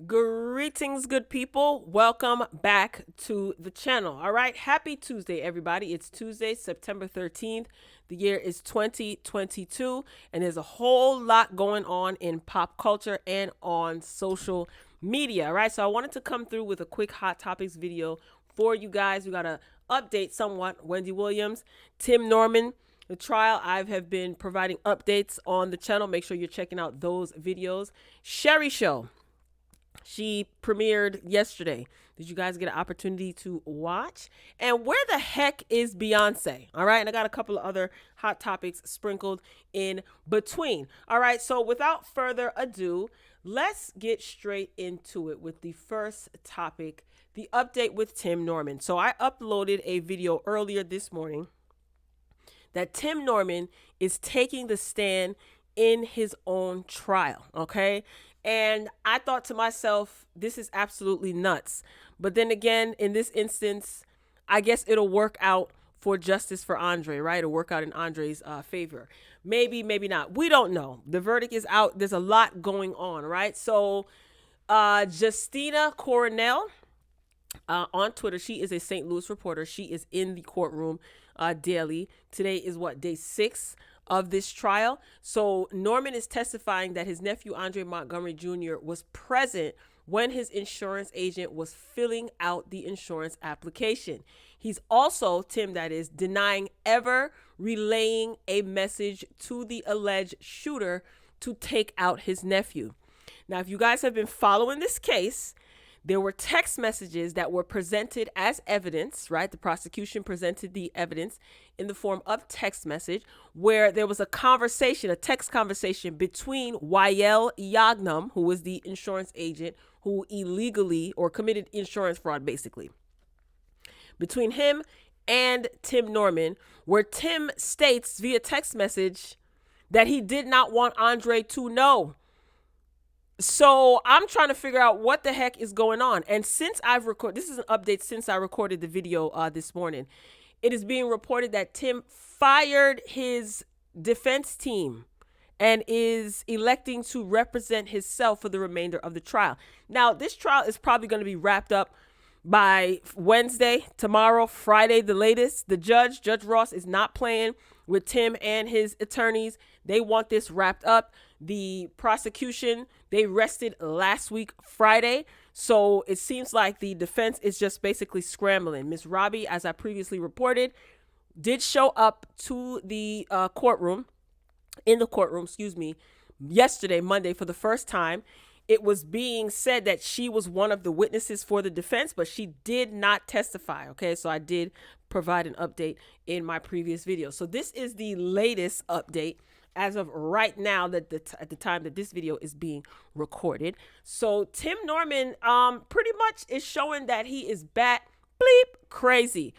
Greetings, good people. Welcome back to the channel. All right. Happy Tuesday, everybody. It's Tuesday, September 13th. The year is 2022, and there's a whole lot going on in pop culture and on social media. All right. So I wanted to come through with a quick hot topics video for you guys. We got to update somewhat Wendy Williams, Tim Norman, the trial. I have been providing updates on the channel. Make sure you're checking out those videos. SHERRI show. She premiered yesterday. Did you guys get an opportunity to watch? And where the heck is Beyonce? All right. And I got a couple of other hot topics sprinkled in between. All right. So without further ado, let's get straight into it with the first topic, the update with Tim Norman. So I uploaded a video earlier this morning that Tim Norman is taking the stand in his own trial. Okay. And I thought to myself, this is absolutely nuts. But then again, in this instance, I guess it'll work out for justice for Andre, right? It'll work out in Andre's favor. Maybe, maybe not. We don't know. The verdict is out. There's a lot going on, right? So Justina Coronel on Twitter, she is a St. Louis reporter. She is in the courtroom daily. Today is what, day 6 of this trial. So Norman is testifying that his nephew Andre Montgomery Jr. was present when his insurance agent was filling out the insurance application. He's also, Tim that is, denying ever relaying a message to the alleged shooter to take out his nephew. Now, if you guys have been following this case, there were text messages that were presented as evidence, right? The prosecution presented the evidence in the form of text message where there was a conversation, a text conversation between Wael Yagnam, who was the insurance agent who illegally or committed insurance fraud, basically, between him and Tim Norman, where Tim states via text message that he did not want Andre to know. So I'm trying to figure out what the heck is going on. And since I've recorded, this is an update since I recorded the video this morning, it is being reported that Tim fired his defense team and is electing to represent himself for the remainder of the trial. Now, this trial is probably going to be wrapped up by Wednesday, tomorrow, Friday, the latest. The Judge Ross, is not playing with Tim and his attorneys. They want this wrapped up. The prosecution, they rested last week, Friday. So it seems like the defense is just basically scrambling. Miss Robbie, as I previously reported, did show up to the courtroom, yesterday, Monday, for the first time. It was being said that she was one of the witnesses for the defense, but she did not testify. Okay, so I did provide an update in my previous video. So this is the latest update as of right now, that at the time that this video is being recorded. So Tim Norman pretty much is showing that he is bat bleep crazy.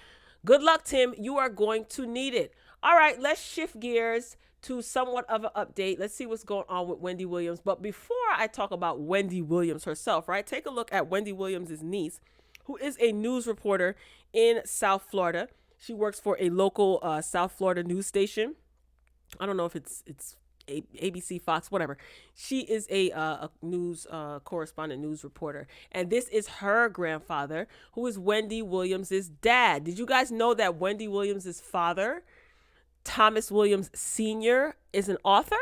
Good luck, Tim. You are going to need it. All right, let's shift gears to somewhat of an update. Let's see what's going on with Wendy Williams. But before I talk about Wendy Williams herself, right, take a look at Wendy Williams' niece, who is a news reporter in South Florida. She works for a local South Florida news station. I don't know if it's ABC, Fox, whatever. She is a news correspondent, news reporter. And this is her grandfather, who is Wendy Williams' dad. Did you guys know that Wendy Williams' father, Thomas Williams Sr., is an author?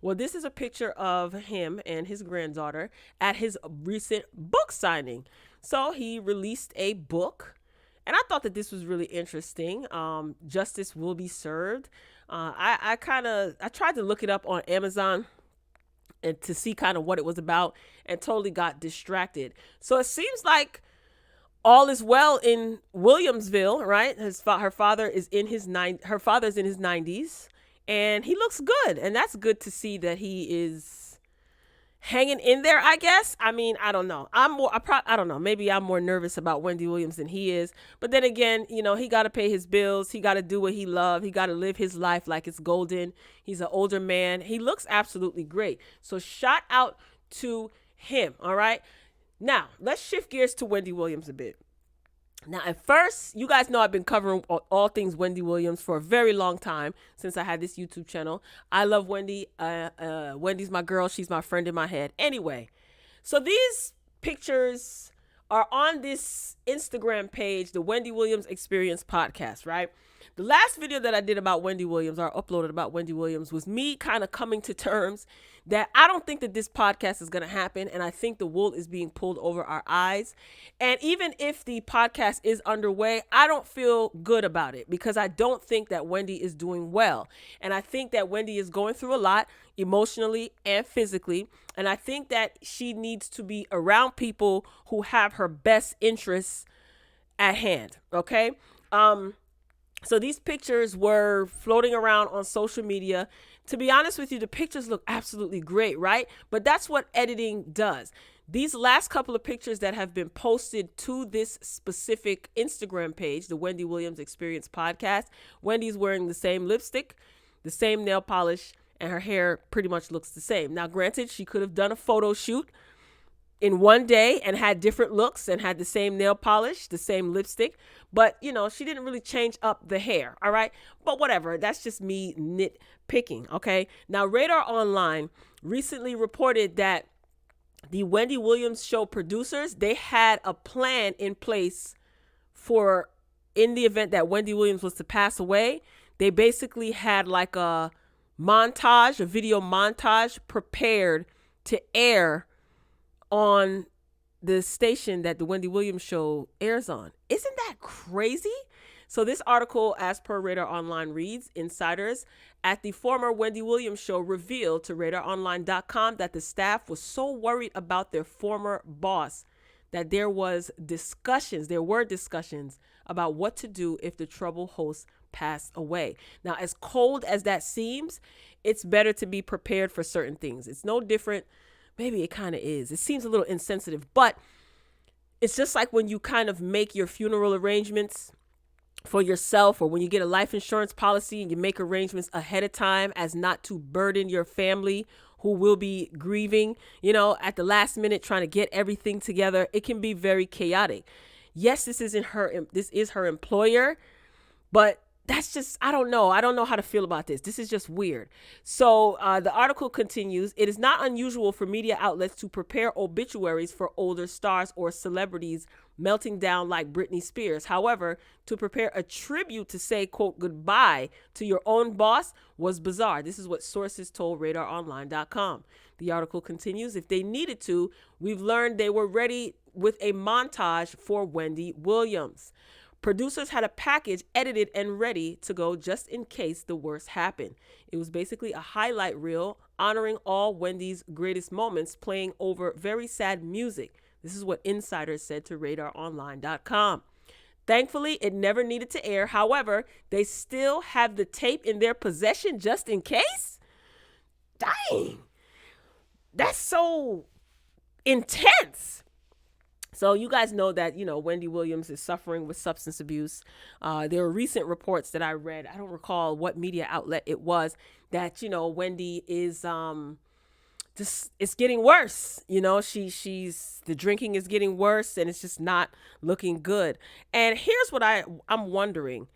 Well, this is a picture of him and his granddaughter at his recent book signing. So he released a book, and I thought that this was really interesting. Justice Will Be Served. I tried to look it up on Amazon and to see kind of what it was about, and totally got distracted. So it seems like all is well in Williamsville, right? Her father is in his 90s, and he looks good, and that's good to see that he is hanging in there, I guess. I mean, I don't know. I don't know. Maybe I'm more nervous about Wendy Williams than he is. But then again, you know, he got to pay his bills. He got to do what he loves. He got to live his life like it's golden. He's an older man. He looks absolutely great. So shout out to him. All right. Now, let's shift gears to Wendy Williams a bit. Now, at first, you guys know I've been covering all things Wendy Williams for a very long time, since I had this YouTube channel. I love Wendy. Wendy's my girl. She's my friend in my head. Anyway, so these pictures are on this Instagram page, the Wendy Williams Experience podcast, right? The last video that I did about Wendy Williams, or uploaded about Wendy Williams, was me kind of coming to terms that I don't think that this podcast is going to happen. And I think the wool is being pulled over our eyes. And even if the podcast is underway, I don't feel good about it because I don't think that Wendy is doing well. And I think that Wendy is going through a lot emotionally and physically. And I think that she needs to be around people who have her best interests at hand. Okay. So these pictures were floating around on social media. To be honest with you, the pictures look absolutely great, right? But that's what editing does. These last couple of pictures that have been posted to this specific Instagram page, the Wendy Williams Experience podcast, Wendy's wearing the same lipstick, the same nail polish, and her hair pretty much looks the same. Now, granted, she could have done a photo shoot in one day and had different looks and had the same nail polish, the same lipstick, but she didn't really change up the hair. All right. But whatever. That's just me nitpicking. Okay. Now, Radar Online recently reported that the Wendy Williams show producers, they had a plan in place for, in the event that Wendy Williams was to pass away, they basically had like a video montage prepared to air on the station that the Wendy Williams show airs on. Isn't that crazy? So this article, as per Radar Online, reads, insiders at the former Wendy Williams show revealed to RadarOnline.com that the staff was so worried about their former boss that there were discussions about what to do if the trouble host passed away. Now, as cold as that seems, it's better to be prepared for certain things. It's no different. Maybe it kind of is. It seems a little insensitive, but it's just like when you kind of make your funeral arrangements for yourself, or when you get a life insurance policy and you make arrangements ahead of time as not to burden your family who will be grieving, at the last minute trying to get everything together. It can be very chaotic. Yes, this is her employer, but that's just, I don't know how to feel about this. This is just weird. So the article continues, it is not unusual for media outlets to prepare obituaries for older stars or celebrities melting down like Britney Spears. However, to prepare a tribute to say, quote, goodbye to your own boss was bizarre. This is what sources told RadarOnline.com. The article continues, if they needed to, we've learned they were ready with a montage for Wendy Williams. Producers had a package edited and ready to go just in case the worst happened. It was basically a highlight reel honoring all Wendy's greatest moments, playing over very sad music. This is what insiders said to RadarOnline.com. Thankfully, it never needed to air. However, they still have the tape in their possession just in case. Dang, that's so intense. So you guys know that, Wendy Williams is suffering with substance abuse. There were recent reports that I read. I don't recall what media outlet it was that, Wendy is it's getting worse. She's the drinking is getting worse and it's just not looking good. And here's what I'm wondering.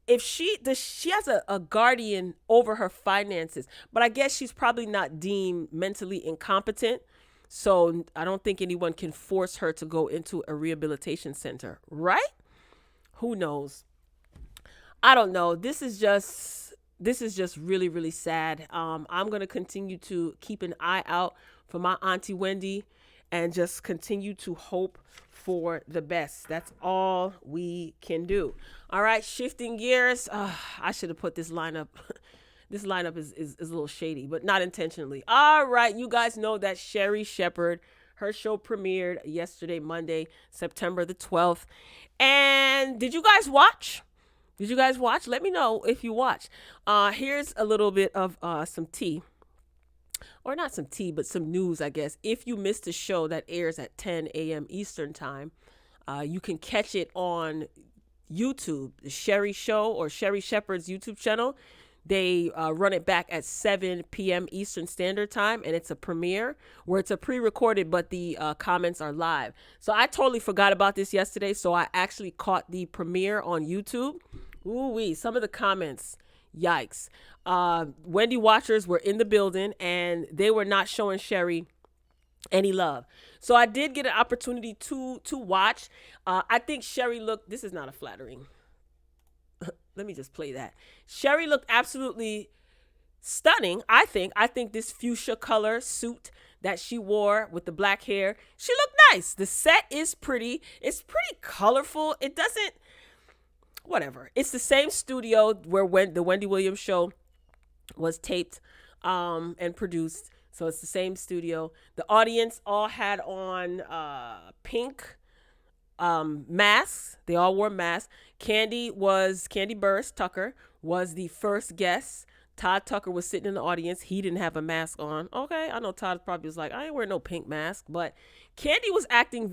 If she has a guardian over her finances, but I guess she's probably not deemed mentally incompetent. So I don't think anyone can force her to go into a rehabilitation center, right? Who knows? I don't know. This is just really, really sad. I'm going to continue to keep an eye out for my Auntie Wendy and just continue to hope for the best. That's all we can do. All right. Shifting gears. I should have put this lineup. This lineup is a little shady, but not intentionally. All right. You guys know that Sherri Shepherd, her show premiered yesterday, Monday, September the 12th. And did you guys watch? Let me know if you watched. Here's a little bit of some tea. Or not some tea, but some news, I guess. If you missed the show that airs at 10 a.m. Eastern time, you can catch it on YouTube, the Sherri Show or Sherri Shepherd's YouTube channel. They run it back at 7 p.m. Eastern Standard Time, and it's a premiere where it's a pre-recorded, but the comments are live. So I totally forgot about this yesterday, so I actually caught the premiere on YouTube. Ooh-wee, some of the comments, yikes. Wendy watchers were in the building, and they were not showing Sherri Any love. So I did get an opportunity to watch. I think Sherry looked. This is not a flattering. Let me just play that. Sherry looked absolutely stunning. I think this fuchsia color suit that she wore with the black hair, she looked nice. The set is pretty. It's pretty colorful. It doesn't, whatever. It's the same studio where when the Wendy Williams show was taped and produced. So it's the same studio. The audience all had on pink masks. They all wore masks. Candy Burst Tucker was the first guest. Todd Tucker was sitting in the audience. He didn't have a mask on. Okay, I know Todd probably was like, I ain't wearing no pink mask. But Candy was acting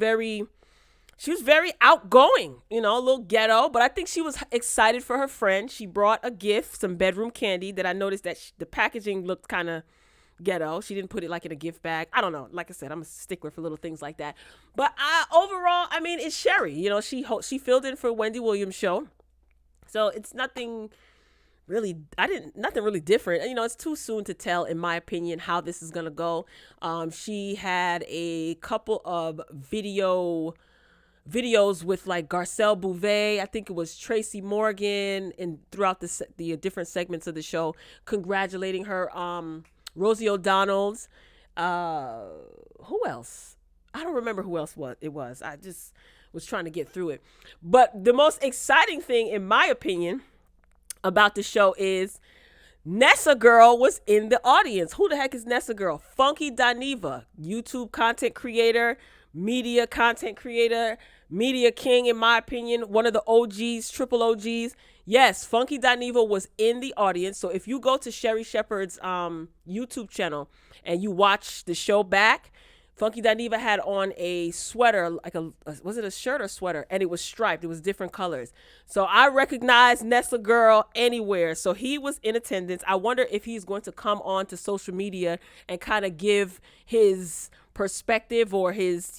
she was very outgoing, a little ghetto. But I think she was excited for her friend. She brought a gift, some bedroom candy that I noticed that the packaging looked kind of ghetto. She didn't put it like in a gift bag. I don't know. Like I said, I'm a stickler for little things like that. But overall, I mean, it's Sherry. She filled in for Wendy Williams show. So it's nothing really nothing really different. It's too soon to tell, in my opinion, how this is gonna go. She had a couple of videos with like Garcelle Bouvet. I think it was Tracy Morgan, and throughout the different segments of the show, congratulating her. Rosie O'Donnell's. Who else? I don't remember who else it was. I just was trying to get through it. But the most exciting thing, in my opinion, about the show is Nessa Girl was in the audience. Who the heck is Nessa Girl? Funky Dineva, YouTube content creator, media content creator, media king, in my opinion, one of the OGs, triple OGs. Yes, Funky Dineva was in the audience. So if you go to Sherri Shepherd's YouTube channel and you watch the show back, Funky Dineva had on a sweater, like was it a shirt or sweater? And it was striped. It was different colors. So I recognized Nessa Girl anywhere. So he was in attendance. I wonder if he's going to come on to social media and kind of give his perspective or his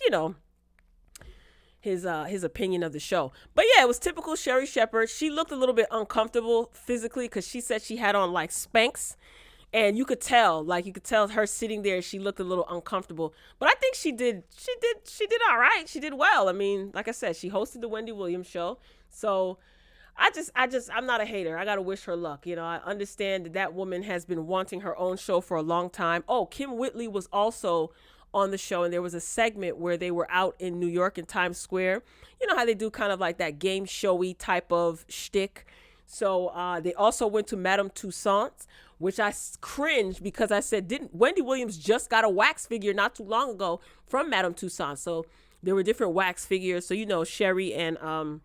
opinion of the show. But yeah, it was typical Sherri Shepherd. She looked a little bit uncomfortable physically because she said she had on like Spanx. And you could tell her sitting there, she looked a little uncomfortable. But I think she did all right. She did well. I mean, like I said, she hosted the Wendy Williams show. So I'm not a hater. I got to wish her luck. I understand that woman has been wanting her own show for a long time. Oh, Kim Whitley was also on the show, and there was a segment where they were out in New York in Times Square. You know how they do kind of like that game showy type of shtick. So they also went to Madame Tussauds, which I cringed because I said, didn't Wendy Williams just got a wax figure not too long ago from Madame Tussauds? So there were different wax figures. So, Sherry and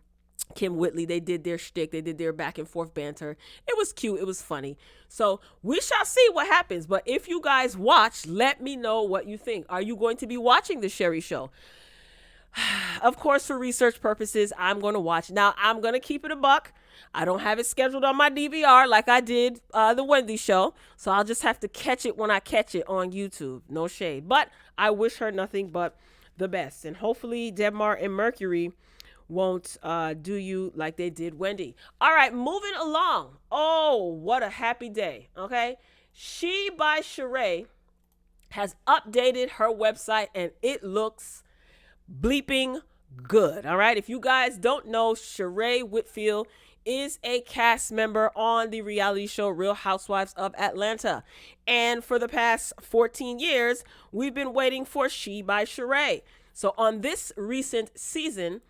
Kim Whitley, they did their shtick. They did their back and forth banter. It was cute. It was funny. So we shall see what happens. But if you guys watch, let me know what you think. Are you going to be watching the Sherri show? Of course, for research purposes, I'm going to watch. Now, I'm going to keep it a buck. I don't have it scheduled on my DVR like I did the Wendy show. So I'll just have to catch it when I catch it on YouTube. No shade. But I wish her nothing but the best. And hopefully Debmar and Mercury won't do you like they did Wendy. All right, moving along. Oh, what a happy day. Okay. She by SHERRI has updated her website and it looks bleeping good. All right. If you guys don't know, SHERRI Whitfield is a cast member on the reality show Real Housewives of Atlanta. And for the past 14 years, we've been waiting for She by SHERRI. So on this recent season,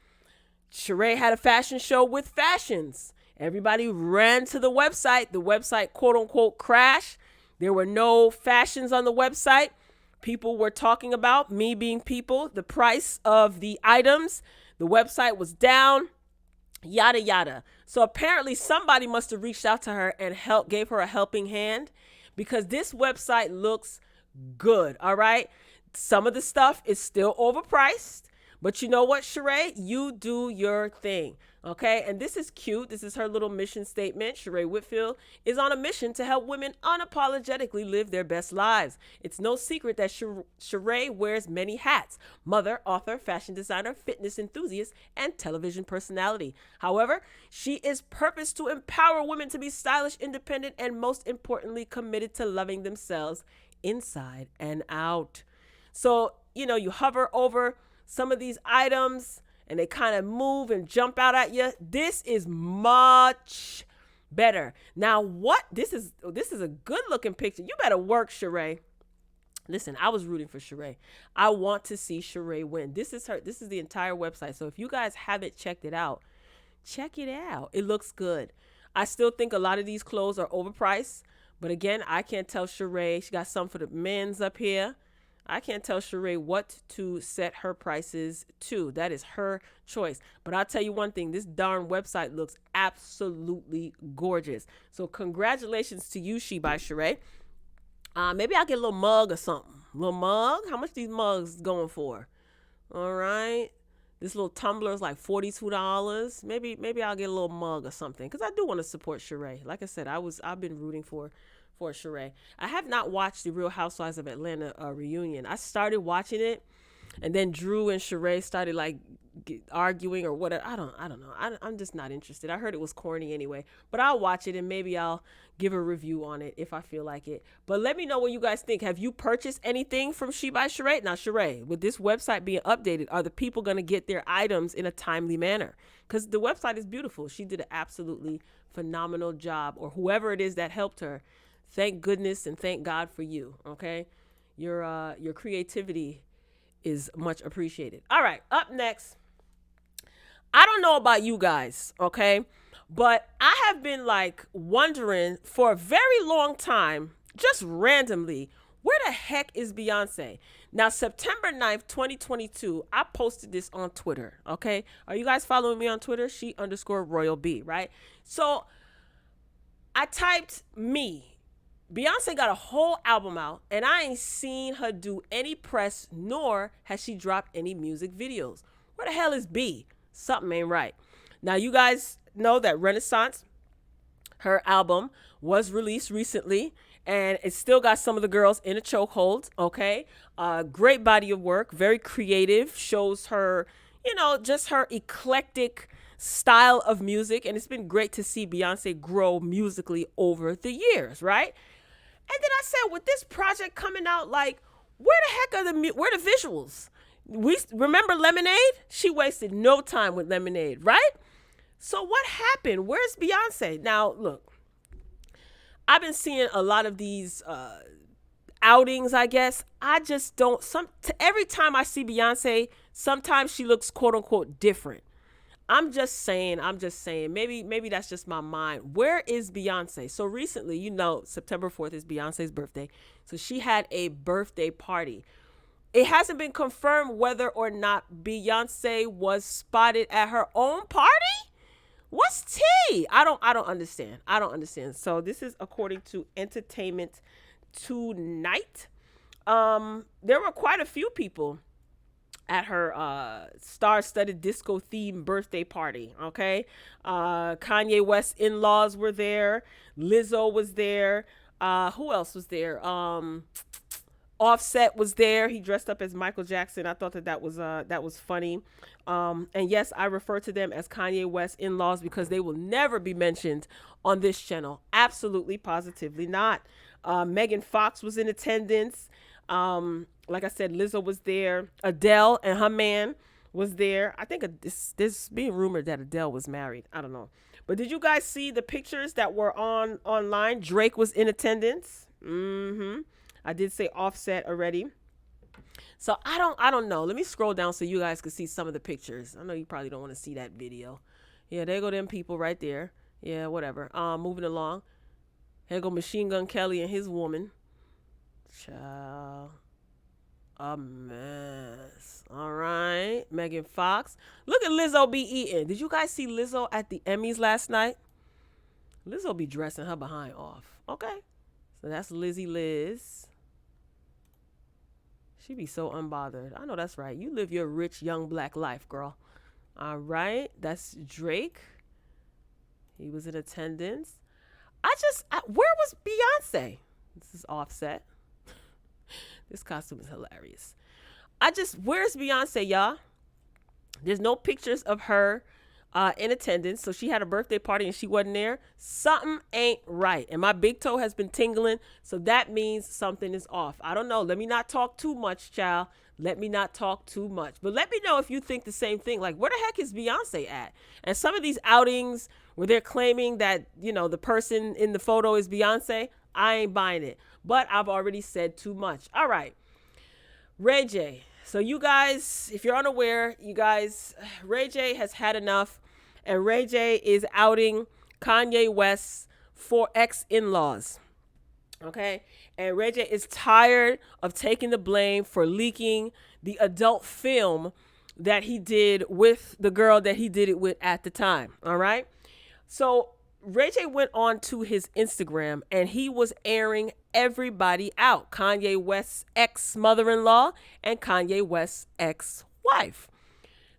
SHERRI had a fashion show with fashions. Everybody ran to the website. The website, quote unquote, crashed. There were no fashions on the website. People were talking about, me being people, the price of the items. The website was down, yada, yada. So apparently somebody must have reached out to her and gave her a helping hand, because this website looks good. All right. Some of the stuff is still overpriced. But you know what, SHERRI? You do your thing, okay? And this is cute. This is her little mission statement. SHERRI Whitfield is on a mission to help women unapologetically live their best lives. It's no secret that SHERRI wears many hats: mother, author, fashion designer, fitness enthusiast, and television personality. However, she is purposed to empower women to be stylish, independent, and most importantly, committed to loving themselves inside and out. So, you hover over some of these items and they kind of move and jump out at you. This is much better. Now, this is a good looking picture. You better work, SHERRI. Listen, I was rooting for SHERRI. I want to see SHERRI win. This is the entire website. So if you guys haven't checked it out, check it out. It looks good. I still think a lot of these clothes are overpriced. But again, I can't tell SHERRI. She got some for the men's up here. I can't tell SHERRI what to set her prices to. That is her choice. But I'll tell you one thing. This darn website looks absolutely gorgeous. So congratulations to you, She by SHERRI. Maybe I'll get a little mug or something. A little mug? How much these mugs going for? All right. This little tumbler is like $42. Maybe I'll get a little mug or something, because I do want to support SHERRI. Like I said, I've been rooting for SHERRI. I have not watched the Real Housewives of Atlanta reunion. I started watching it, and then Drew and SHERRI started like arguing or whatever. I don't know. I'm just not interested. I heard it was corny anyway, but I'll watch it and maybe I'll give a review on it if I feel like it. But let me know what you guys think. Have you purchased anything from She by SHERRI? Now, SHERRI, with this website being updated, are the people going to get their items in a timely manner? Because the website is beautiful. She did an absolutely phenomenal job, or whoever it is that helped her. Thank goodness and thank God for you. Okay, your creativity is much appreciated. All right, up next. I don't know about you guys, okay, but I have been like wondering for a very long time, just randomly, where the heck is Beyonce? Now, September 9th, 2022, I posted this on Twitter, okay? Are you guys following me on Twitter? She_RoyalB, right? So I typed me. Beyonce got a whole album out, and I ain't seen her do any press, nor has she dropped any music videos. Where the hell is B? Something ain't right. Now, you guys know that Renaissance, her album, was released recently, and it still got some of the girls in a chokehold, okay? Great body of work, very creative, shows her, just her eclectic style of music, and it's been great to see Beyonce grow musically over the years, right? And then I said, with this project coming out, like, where the heck are where the visuals? We remember Lemonade? She wasted no time with Lemonade, right? So what happened? Where's Beyonce? Now, look, I've been seeing a lot of these outings, I guess. I just don't, every time I see Beyonce, sometimes she looks quote unquote different. I'm just saying, maybe that's just my mind. Where is Beyonce? So recently, September 4th is Beyonce's birthday. So she had a birthday party. It hasn't been confirmed whether or not Beyonce was spotted at her own party. What's tea? I don't understand. So this is according to Entertainment Tonight. There were quite a few people at her star-studded disco-themed birthday party, okay? Kanye West in-laws were there. Lizzo was there. Who else was there? Offset was there. He dressed up as Michael Jackson. I thought that was funny. And yes, I refer to them as Kanye West in-laws because they will never be mentioned on this channel. Absolutely, positively not. Megan Fox was in attendance. Like I said, Lizzo was there. Adele and her man was there. I think there's being rumored that Adele was married. I don't know. But did you guys see the pictures that were online? Drake was in attendance. I did say Offset already. So I don't know. Let me scroll down so you guys can see some of the pictures. I know you probably don't want to see that video. Yeah, there go them people right there. Yeah, whatever. Moving along. Here go Machine Gun Kelly and his woman. Child. A mess. All right. Megan Fox. Look at Lizzo be eating. Did you guys see Lizzo at the Emmys last night? Lizzo be dressing her behind off. Okay. So that's Lizzie Liz. She be so unbothered. I know that's right. You live your rich, young, black life, girl. All right. That's Drake. He was in attendance. Where was Beyonce? This is Offset. This costume is hilarious. Where's Beyonce, y'all? There's no pictures of her in attendance. So she had a birthday party and she wasn't there. Something ain't right. And my big toe has been tingling. So that means something is off. I don't know. Let me not talk too much, child. Let me not talk too much. But let me know if you think the same thing. Like, where the heck is Beyonce at? And some of these outings where they're claiming that, the person in the photo is Beyonce, I ain't buying it. But I've already said too much. All right. Ray J. So you guys, if you're unaware, Ray J has had enough. And Ray J is outing Kanye West's for ex-in-laws. Okay. And Ray J is tired of taking the blame for leaking the adult film that he did with the girl that he did it with at the time. All right. So Ray J went on to his Instagram and he was airing everybody out. Kanye West's ex-mother-in-law and Kanye West's ex-wife.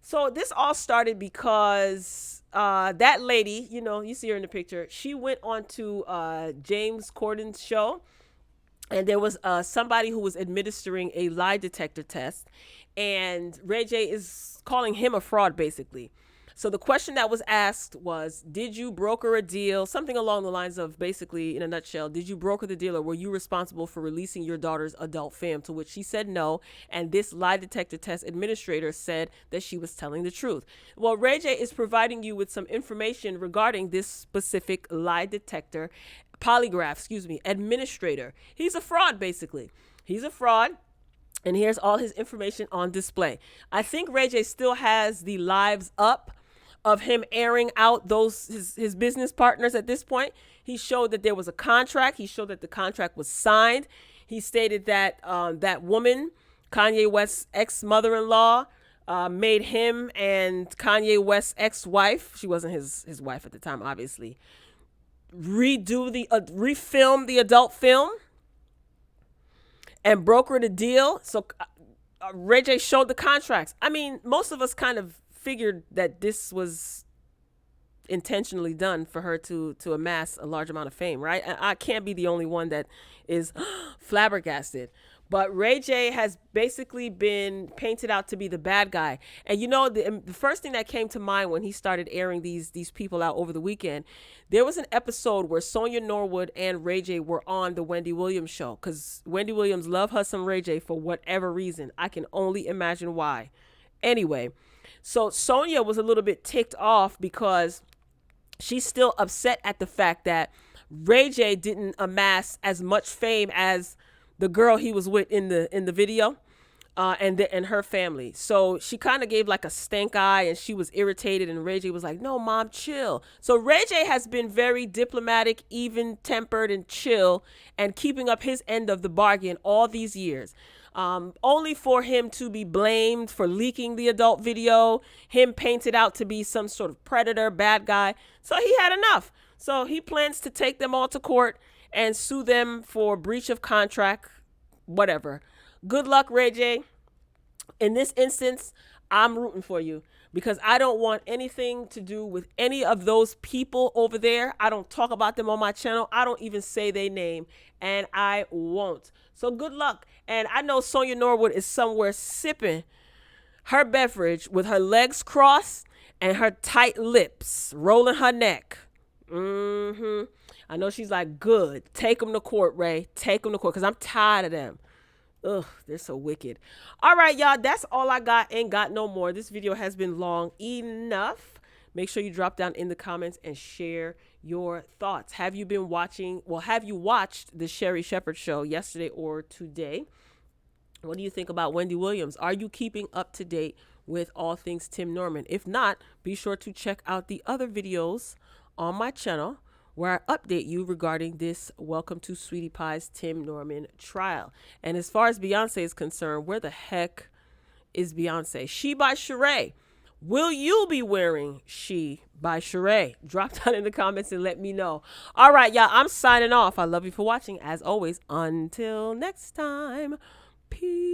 So this all started because that lady, you see her in the picture, she went on to James Corden's show. And there was somebody who was administering a lie detector test. And Ray J is calling him a fraud, basically. So the question that was asked was, did you broker a deal? Something along the lines of, basically, in a nutshell, did you broker the deal or were you responsible for releasing your daughter's adult film? To which she said no. And this lie detector test administrator said that she was telling the truth. Well, Ray J is providing you with some information regarding this specific lie detector administrator. He's a fraud, basically. He's a fraud. And here's all his information on display. I think Ray J still has the lives up of him airing out his business partners at this point. He showed that there was a contract. He showed that the contract was signed. He stated that that woman, Kanye West's ex-mother-in-law, made him and Kanye West's ex-wife, she wasn't his wife at the time, obviously, refilm the adult film and brokered a deal. So Ray J showed the contracts. I mean, most of us kind of figured that this was intentionally done for her to amass a large amount of fame, right? I can't be the only one that is flabbergasted. But Ray J has basically been painted out to be the bad guy. And the first thing that came to mind when he started airing these people out over the weekend, there was an episode where Sonya Norwood and Ray J were on the Wendy Williams show, because Wendy Williams loved her some Ray J for whatever reason. I can only imagine why. Anyway, so Sonya was a little bit ticked off because she's still upset at the fact that Ray J didn't amass as much fame as the girl he was with in the video, and her family. So she kind of gave like a stank eye and she was irritated, and Ray J was like, no, mom, chill. So Ray J has been very diplomatic, even tempered and chill, and keeping up his end of the bargain all these years. Only for him to be blamed for leaking the adult video, him painted out to be some sort of predator, bad guy. So he had enough. So he plans to take them all to court and sue them for breach of contract, whatever. Good luck, Ray J. In this instance, I'm rooting for you because I don't want anything to do with any of those people over there. I don't talk about them on my channel. I don't even say their name, and I won't. So good luck. And I know Sonya Norwood is somewhere sipping her beverage with her legs crossed and her tight lips, rolling her neck. I know she's like, good. Take them to court, Ray. Take them to court because I'm tired of them. Ugh, they're so wicked. All right, y'all. That's all I got. Ain't got no more. This video has been long enough. Make sure you drop down in the comments and share your thoughts. Have you been watching? Well, have you watched the Sherri Shepherd show yesterday or today? What do you think about Wendy Williams? Are you keeping up to date with all things Tim Norman? If not, be sure to check out the other videos on my channel where I update you regarding this Welcome to Sweetie Pie's Tim Norman trial. And as far as Beyonce is concerned, where the heck is Beyonce? She by SHERRI. Will you be wearing She by SHERRI? Drop down in the comments and let me know. All right, y'all, I'm signing off. I love you for watching. As always, until next time, peace.